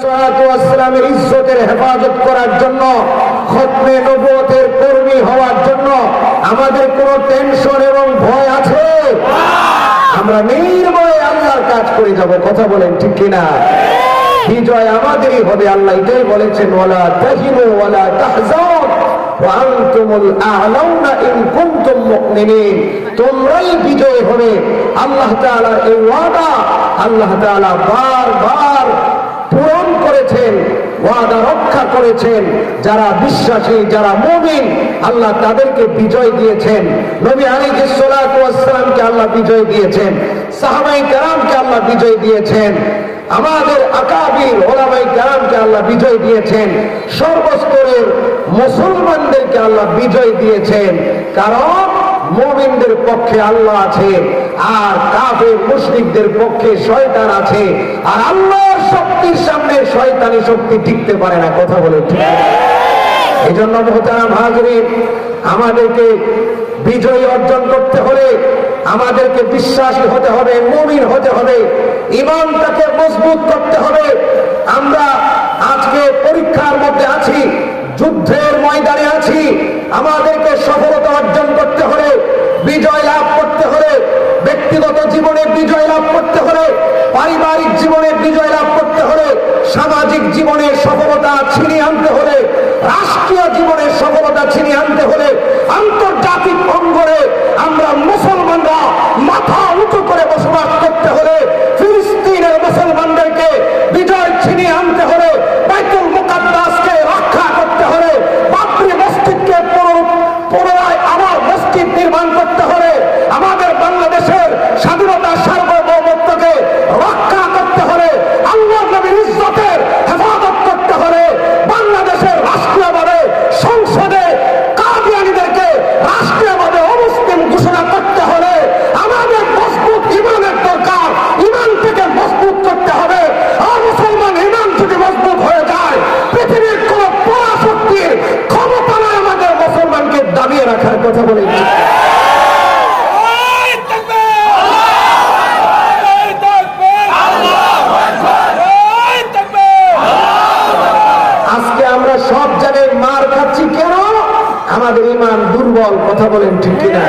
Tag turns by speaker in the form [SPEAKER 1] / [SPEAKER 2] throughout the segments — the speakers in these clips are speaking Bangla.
[SPEAKER 1] সালামের ইজ্জতের হেফাজত করার জন্য, খতমে নবুয়তের কর্মী হওয়ার জন্য আমাদের কোনো টেনশন এবং ভয় আছে? আমরা নির্ভয়ে আল্লাহর কাজ করে যাব। কথা বলেন ঠিক কিনা? বিজয় আমাদেরই হবে। আল্লাহ এটাই বলেছেন, ওয়ালা তাহিনু ওয়ালা তাহজানু ওয়া আনতুমুল আ'লাউনা ইন কুনতুম মুমিনিন। তোমরাই বিজয় হবে। আল্লাহ তাআলার এই ওয়াদা আল্লাহ তাআলা বারবার পূরণ করেছেন, ওয়াদা রক্ষা করেছেন। যারা বিশ্বাসী, যারা মুমিন, আল্লাহ তাদেরকে বিজয় দিয়েছেন। নবী আলাইহিস সালাতু ওয়াস সালামকে আল্লাহ বিজয় দিয়েছেন, সাহাবায়ে কেরামকে আল্লাহ বিজয় দিয়েছেন, আমাদের আকাবির ওলামায়ে কেরামকে আল্লাহ বিজয় দিয়েছেন, সর্বস্তরের মুসলমানদেরকে আল্লাহ বিজয় দিয়েছেন। কারণ মুমিনদের পক্ষে আল্লাহ আছে, আর কাফের মুশরিকদের পক্ষে শয়তান আছে। আর আল্লাহর শক্তির সামনে শয়তানি শক্তি টিকতে পারে না। কথা বলে ঠিক? এই জন্য মুহতারাম হাজিরিন, আমাদেরকে বিজয় অর্জন করতে হলে আমাদেরকে বিশ্বাসী হতে হবে, মুমিন হতে হবে, ঈমানটাকে মজবুত করতে হবে। আমরা আজকে পরীক্ষার মধ্যে আছি, যুদ্ধের ময়দানে আছি। আমাদেরকে সফলতা অর্জন করতে হলে, বিজয় লাভ করতে হলে, ব্যক্তিগত জীবনে বিজয় লাভ করতে হলে, পারিবারিক জীবনে বিজয় লাভ করতে হলে, সামাজিক জীবনের সফলতা ছিনিয়ে আনতে হলে, রাষ্ট্রীয় জীবনের সফলতা ছিনিয়ে আনতে হলে, আন্তর্জাতিক অঙ্গনে আমরা মুসলমানরা মাথা উঁচু করে বসবাস করতে হলে, ফিলিস্তিনের মুসলমানদেরকে বিজয় ছিনিয়ে আনতে হলে, বাইতুল মুকাদ্দাসকে রক্ষা করতে হলে, বাবরি মসজিদকে পুনরায় আবার মসজিদ নির্মাণ করতে হলে, আমাদের বাংলাদেশের স্বাধীনতা সার্বভৌমত্বকে রক্ষা করতে হলে, আল্লাহর নবীর ইজ্জতের হেফাজত করতে হলে, বাংলাদেশের রাষ্ট্রীয়ভাবে সংসদে কাদিয়ানীদেরকে রাষ্ট্রীয়ভাবে অমুসলিম ঘোষণা করতে হলে আমাদের মজবুত ঈমানের দরকার। ঈমানটাকে মজবুত করতে হবে। আর মুসলমান ঈমান যদি মজবুত হয়ে যায়, পৃথিবীর কোন পরাশক্তির ক্ষমতা নয় আমাদের মুসলমানকে দাবিয়ে রাখার। কথা বলে আজকে আমরা সব জায়গায় মার খাচ্ছি কেন? আমাদের ঈমান দুর্বল। কথা বলেন ঠিক কিনা?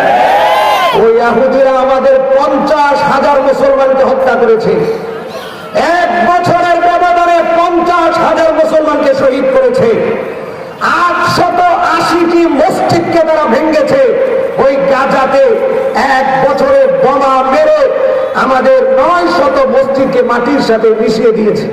[SPEAKER 1] ওই ইহুদিরা আমাদের 50,000 মুসলমানকে হত্যা করেছে। 1 বছরের ব্যবধানে 50,000 মুসলমানকে শহীদ করেছে। 880টি মসজিদকে তারা ভেঙেছে। ওই গাজাতে 1 বছরে বোমা মেরে আমাদের 900 মসজিদকে মাটির সাথে মিশিয়ে দিয়েছে।